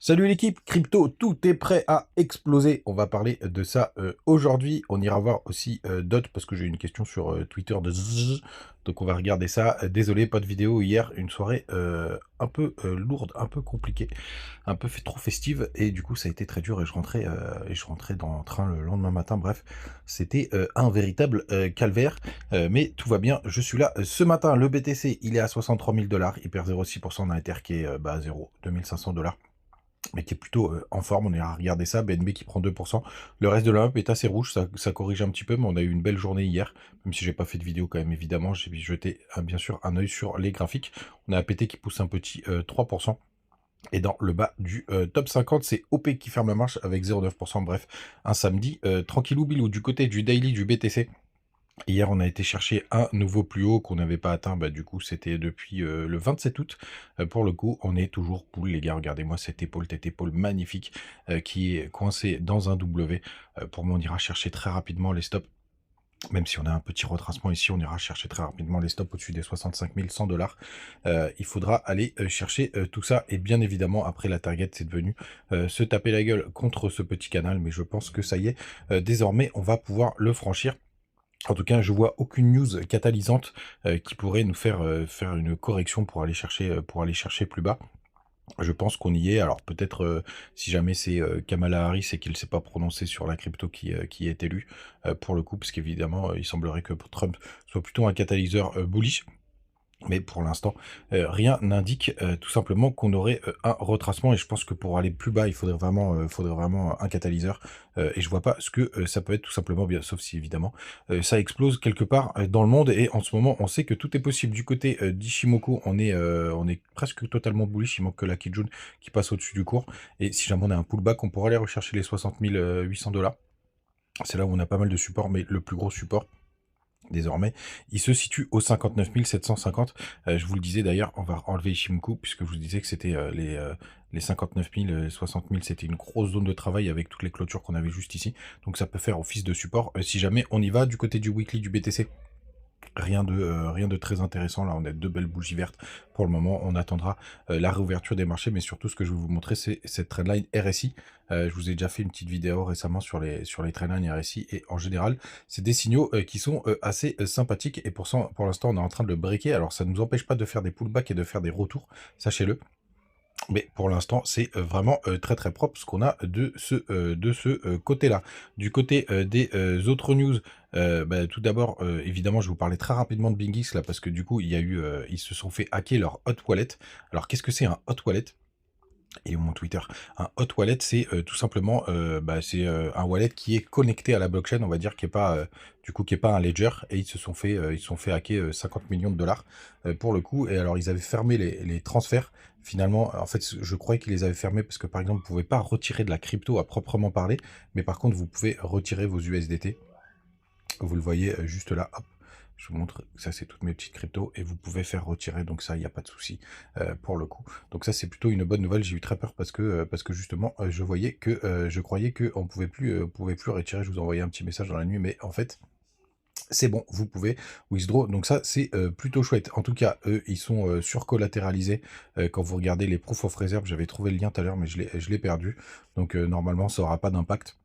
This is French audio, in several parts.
Salut l'équipe crypto, tout est prêt à exploser. On va parler de ça aujourd'hui. On ira voir aussi d'autres parce que j'ai une question sur Twitter de Zzz. Donc on va regarder ça. Désolé, pas de vidéo hier, une soirée un peu lourde, un peu compliquée, un peu trop festive et du coup ça a été très dur et je rentrais dans le train le lendemain matin. Bref, c'était un véritable calvaire, mais tout va bien. Je suis là ce matin. Le BTC il est à 63 000 $, il perd 0,6%. On a un Ether qui est à 0, 2500 $, mais qui est plutôt en forme. On ira regarder ça. BNB qui prend 2%. Le reste de la map est assez rouge, ça corrige un petit peu, mais on a eu une belle journée hier, même si j'ai pas fait de vidéo quand même, évidemment. J'ai jeté bien sûr un œil sur les graphiques. On a APT qui pousse un petit 3%. Et dans le bas du top 50, c'est OP qui ferme la marche avec 0,9%. Bref, un samedi tranquillou bilou. Du côté du daily du BTC, hier, on a été chercher un nouveau plus haut qu'on n'avait pas atteint. Bah, du coup, c'était depuis le 27 août. Pour le coup, on est toujours cool, les gars. Regardez-moi cette épaule magnifique qui est coincée dans un W. Pour moi, on ira chercher très rapidement les stops. Même si on a un petit retracement ici, on ira chercher très rapidement les stops au-dessus des 65 100 $. Il faudra aller chercher tout ça. Et bien évidemment, après la target, c'est devenu se taper la gueule contre ce petit canal. Mais je pense que ça y est, désormais, on va pouvoir le franchir. En tout cas, je vois aucune news catalysante qui pourrait nous faire une correction pour aller chercher plus bas. Je pense qu'on y est. Alors peut-être si jamais c'est Kamala Harris et qu'il ne s'est pas prononcé sur la crypto qui est élue, pour le coup, parce qu'évidemment, il semblerait que pour Trump soit plutôt un catalyseur bullish. Mais pour l'instant, rien n'indique tout simplement qu'on aurait un retracement. Et je pense que pour aller plus bas, il faudrait vraiment un catalyseur. Et je vois pas ce que ça peut être tout simplement, bien, sauf si évidemment ça explose quelque part dans le monde. Et en ce moment, on sait que tout est possible. Du côté d'Ishimoku, on est presque totalement bullish. Il manque que la Kijun qui passe au-dessus du cours. Et si jamais on a un pullback, on pourra aller rechercher les 60 800 $. C'est là où on a pas mal de supports, mais le plus gros support, désormais, il se situe aux 59 750. Je vous le disais d'ailleurs, on va enlever Ishimoku, puisque je vous disais que c'était les 59 000, 60 000, c'était une grosse zone de travail avec toutes les clôtures qu'on avait juste ici. Donc ça peut faire office de support si jamais on y va. Du côté du weekly du BTC, rien de très intéressant. Là, on a deux belles bougies vertes. Pour le moment, on attendra la réouverture des marchés. Mais surtout, ce que je vais vous montrer, c'est cette trendline RSI. Je vous ai déjà fait une petite vidéo récemment sur les trendlines RSI. Et en général, c'est des signaux qui sont assez sympathiques. Et pour l'instant, on est en train de le breaker. Alors, ça ne nous empêche pas de faire des pullbacks et de faire des retours, sachez-le. Mais pour l'instant, c'est vraiment très très propre ce qu'on a de ce côté-là. Du côté des autres news, bah, tout d'abord, évidemment, je vais vous parler très rapidement de Bingix là, parce que du coup, ils se sont fait hacker leur hot wallet. Alors, qu'est-ce que c'est un hot wallet? Et mon Twitter. Un hot wallet, c'est tout simplement, c'est un wallet qui est connecté à la blockchain, on va dire, qui est pas, qui est pas un ledger. Et ils se sont fait hacker 50 millions de dollars pour le coup. Et alors, ils avaient fermé les transferts. Finalement, en fait, je croyais qu'ils les avaient fermés parce que, par exemple, vous pouvez pas retirer de la crypto à proprement parler, mais par contre, vous pouvez retirer vos USDT. Vous le voyez juste là, hop. Je vous montre, ça c'est toutes mes petites cryptos et vous pouvez faire retirer, donc ça il n'y a pas de souci pour le coup. Donc ça c'est plutôt une bonne nouvelle. J'ai eu très peur parce que justement je croyais que on pouvait plus retirer. Je vous envoyais un petit message dans la nuit, mais en fait c'est bon, vous pouvez withdraw. Donc ça c'est plutôt chouette. En tout cas eux ils sont surcollatéralisés. Quand vous regardez les proof of reserve, j'avais trouvé le lien tout à l'heure mais je l'ai perdu. Donc normalement ça aura pas d'impact.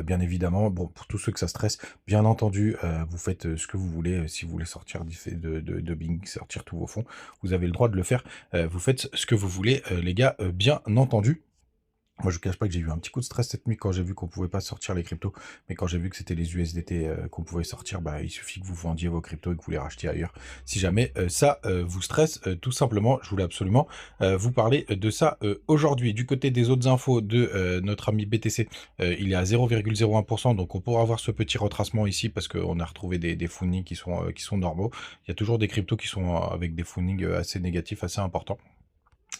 Bien évidemment, bon, pour tous ceux que ça stresse, bien entendu, vous faites ce que vous voulez. Si vous voulez sortir de Bing, sortir tous vos fonds, vous avez le droit de le faire. Vous faites ce que vous voulez, les gars, bien entendu. Moi, je ne cache pas que j'ai eu un petit coup de stress cette nuit quand j'ai vu qu'on pouvait pas sortir les cryptos, mais quand j'ai vu que c'était les USDT qu'on pouvait sortir, bah, il suffit que vous vendiez vos cryptos et que vous les rachetiez ailleurs. Si jamais ça vous stresse, tout simplement, je voulais absolument vous parler de ça aujourd'hui. Du côté des autres infos de notre ami BTC, il est à 0,01%, donc on pourra avoir ce petit retracement ici parce qu'on a retrouvé des fundings qui sont normaux. Il y a toujours des cryptos qui sont avec des fundings assez négatifs, assez importants.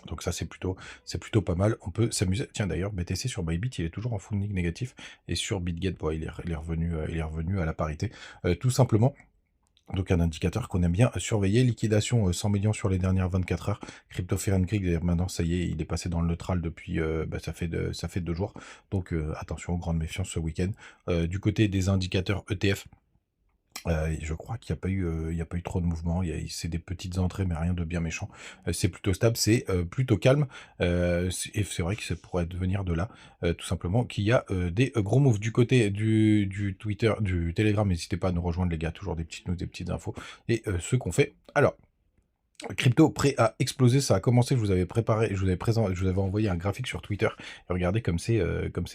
Donc ça, c'est plutôt pas mal. On peut s'amuser. Tiens, d'ailleurs, BTC sur Bybit, il est toujours en funding négatif. Et sur BitGet, bon, il est revenu à la parité. Tout simplement. Donc un indicateur qu'on aime bien surveiller. Liquidation 100 millions sur les dernières 24 heures. Crypto Fear and Greed, maintenant, ça y est, il est passé dans le neutral depuis, ça fait 2 jours. Donc attention, grande méfiance ce week-end. Du côté des indicateurs ETF, Je crois qu'il y a pas eu, il y a pas eu trop de mouvement. C'est des petites entrées, mais rien de bien méchant. C'est plutôt stable, c'est, plutôt calme. C'est vrai que ça pourrait venir de là, tout simplement, qu'il y a, des gros moves du côté du Twitter, du Telegram. N'hésitez pas à nous rejoindre les gars, toujours des petites news, des petites infos et ce qu'on fait. Alors, crypto prêt à exploser, ça a commencé, je vous avais préparé, je vous avais envoyé un graphique sur Twitter et regardez comme c'est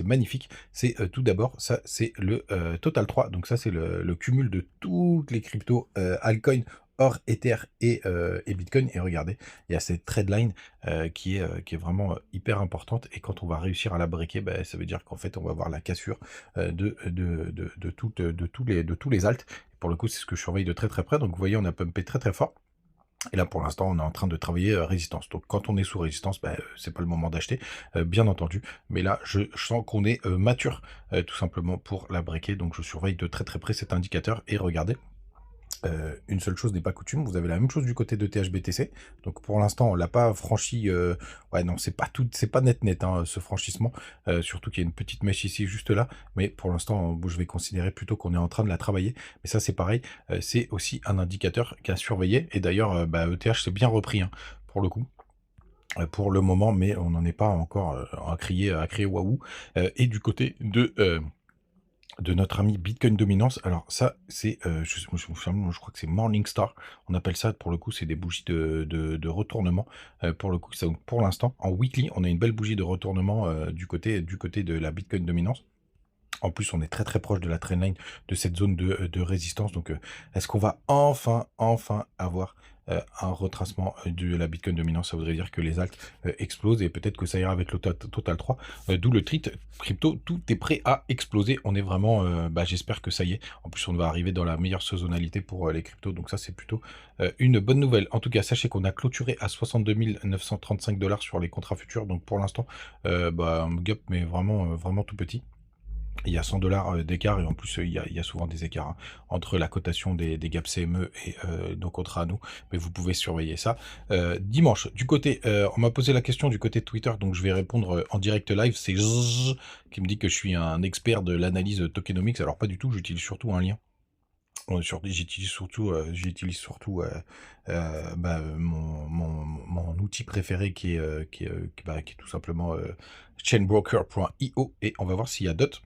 magnifique. C'est, tout d'abord, ça c'est le, Total 3, donc ça c'est le cumul de toutes les cryptos, altcoins, or, Ether et Bitcoin et regardez, il y a cette trendline, qui est vraiment, hyper importante et quand on va réussir à la breaker, bah, ça veut dire qu'en fait on va voir la cassure, de tous les alts. Pour le coup, c'est ce que je surveille de très, très près, donc vous voyez on a pumpé très, très fort. Et là, pour l'instant, on est en train de travailler résistance. Donc, quand on est sous résistance, bah, c'est pas le moment d'acheter, bien entendu. Mais là, je sens qu'on est mature, tout simplement, pour la breaker. Donc, je surveille de très très près cet indicateur. Et regardez, une seule chose n'est pas coutume, vous avez la même chose du côté de THBTC. Donc pour l'instant, on l'a pas franchi, ouais non, c'est pas net net, hein, ce franchissement, surtout qu'il y a une petite mèche ici, juste là. Mais pour l'instant, je vais considérer plutôt qu'on est en train de la travailler. Mais ça, c'est pareil, c'est aussi un indicateur qu'à surveiller. Et d'ailleurs, bah, ETH s'est bien repris, hein, pour le coup. Pour le moment, mais on n'en est pas encore à crier waouh. Et du côté de notre ami Bitcoin Dominance. Alors ça, c'est, je crois que c'est Morningstar. On appelle ça, pour le coup, c'est des bougies de retournement. Pour le coup, ça, pour l'instant, en weekly, on a une belle bougie de retournement du côté de la Bitcoin Dominance. En plus, on est très très proche de la trendline, de cette zone de résistance. Donc, est-ce qu'on va enfin avoir un retracement de la Bitcoin dominance? Ça voudrait dire que les alts explosent et peut-être que ça ira avec le Total 3. D'où le treat crypto, tout est prêt à exploser. On est vraiment, bah, j'espère que ça y est. En plus, on va arriver dans la meilleure saisonnalité pour les cryptos. Donc ça, c'est plutôt une bonne nouvelle. En tout cas, sachez qu'on a clôturé à 62 935 $ sur les contrats futurs. Donc pour l'instant, bah, un gap, mais vraiment, vraiment tout petit. Il y a 100 $ d'écart et en plus, il y a souvent des écarts, hein, entre la cotation des gaps CME et nos contrats à nous, mais vous pouvez surveiller ça. Dimanche, du côté, on m'a posé la question du côté de Twitter, donc je vais répondre en direct live. C'est Zzz qui me dit que je suis un expert de l'analyse tokenomics. Alors pas du tout, j'utilise surtout un lien. J'utilise surtout bah, mon outil préféré qui est tout simplement chainbroker.io et on va voir s'il y a d'autres.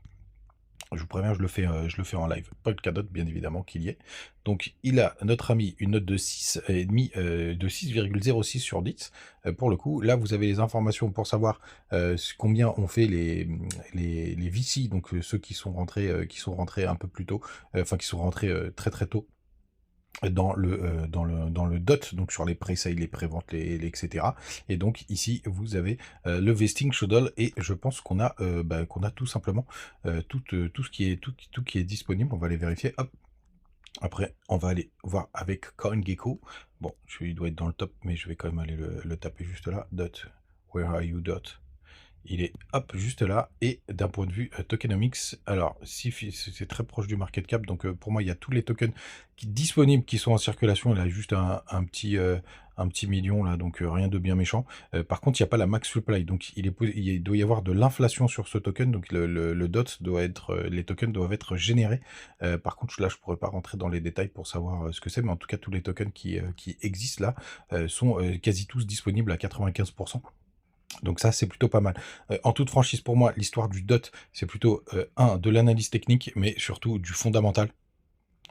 Je vous préviens, je le fais en live. Pas le cas d'autre, bien évidemment, qu'il y ait. Donc, il a, notre ami, une note de 6,5, de 6,06 sur 10. Pour le coup, là, vous avez les informations pour savoir combien ont fait les VC, donc ceux qui sont rentrés un peu plus tôt, enfin, qui sont rentrés très très tôt dans le DOT, donc sur les pré-sales, les préventes, etc. Et donc ici, vous avez le vesting schedule et je pense qu'on a, qu'on a tout simplement tout ce qui est disponible. On va aller vérifier. Hop. Après, on va aller voir avec CoinGecko. Bon, il doit être dans le top, mais je vais quand même aller le taper juste là. Dot. Where are you, Dot? Il est hop juste là et d'un point de vue tokenomics, alors si c'est très proche du market cap, donc pour moi il y a tous les tokens disponibles qui sont en circulation. Il a juste un petit million là, donc rien de bien méchant. Par contre il n'y a pas la max supply, donc il doit y avoir de l'inflation sur ce token, donc le DOT doit être, les tokens doivent être générés. Par contre là je pourrais pas rentrer dans les détails pour savoir ce que c'est, mais en tout cas tous les tokens qui existent là sont quasi tous disponibles à 95%. Donc ça, c'est plutôt pas mal. En toute franchise, pour moi, l'histoire du DOT, c'est plutôt, de l'analyse technique, mais surtout du fondamental.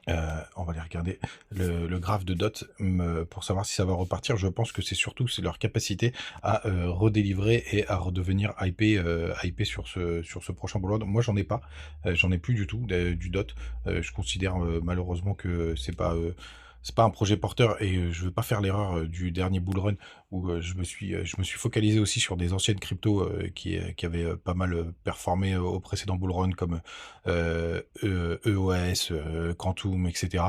On va aller regarder le graphe de DOT pour savoir si ça va repartir. Je pense que c'est leur capacité à redélivrer et à redevenir hypé sur ce prochain bull run. Moi, j'en ai pas. J'en ai plus du tout du DOT. Je considère malheureusement que c'est pas un projet porteur et je veux pas faire l'erreur du dernier bull run où je me suis focalisé aussi sur des anciennes cryptos qui avaient pas mal performé au précédent bull run comme EOS, Quantum, etc.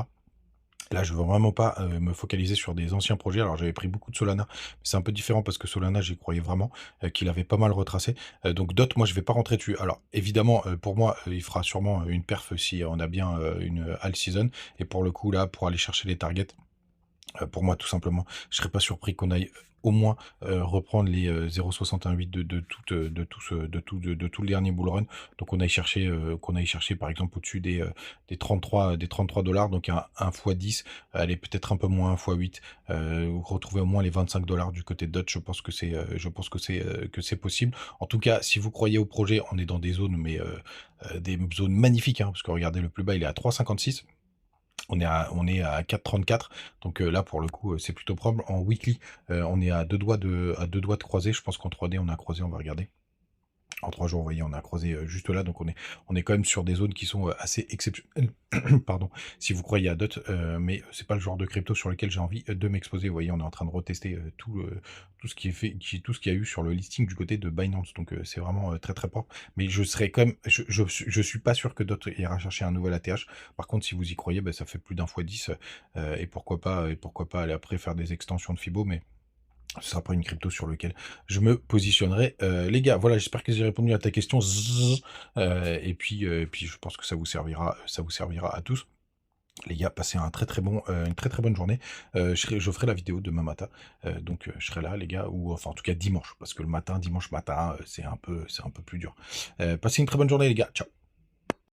Là, je veux vraiment pas me focaliser sur des anciens projets. Alors, j'avais pris beaucoup de Solana, mais c'est un peu différent parce que Solana, j'y croyais vraiment, qu'il avait pas mal retracé. Donc DOT, moi, je vais pas rentrer dessus. Alors, évidemment, pour moi, il fera sûrement une perf si on a bien une all season. Et pour le coup, là, pour aller chercher les targets, Pour moi, tout simplement, je serais pas surpris qu'on aille au moins reprendre les 0,68 de tout le dernier bull run. Donc qu'on aille chercher par exemple au-dessus des 33 dollars, donc un x 10, allez peut-être un peu moins, un x 8, retrouver au moins les 25 dollars du côté de Dot. Je pense que c'est possible. En tout cas, si vous croyez au projet, on est dans des zones, mais des zones magnifiques, hein, parce que regardez, le plus bas il est à 3,56. On est à 4,34, donc là pour le coup c'est plutôt propre. En weekly, on est à deux doigts de croiser. Je pense qu'en 3D on a croisé, on va regarder. En 3 jours, vous voyez, on a creusé juste là, donc on est quand même sur des zones qui sont assez exceptionnelles. Pardon, si vous croyez à DOT, mais c'est pas le genre de crypto sur lequel j'ai envie de m'exposer. Vous voyez, on est en train de retester tout ce qui est fait, tout ce qu'il y a eu sur le listing du côté de Binance, donc c'est vraiment très très propre. Mais je serais quand même, je suis pas sûr que DOT ira chercher un nouvel ATH. Par contre, si vous y croyez, bah, ça fait plus d'un fois 10, et pourquoi pas aller après faire des extensions de Fibo, mais ce sera pas une crypto sur lequel je me positionnerai. Les gars, voilà, j'espère que j'ai répondu à ta question. Zzz. Et puis je pense que ça vous servira à tous. Les gars, passez un très très bon, une très très bonne journée. Je ferai la vidéo demain matin, donc je serai là, les gars, ou enfin en tout cas dimanche, parce que le matin, dimanche matin, c'est un peu plus dur. Passez une très bonne journée, les gars. Ciao.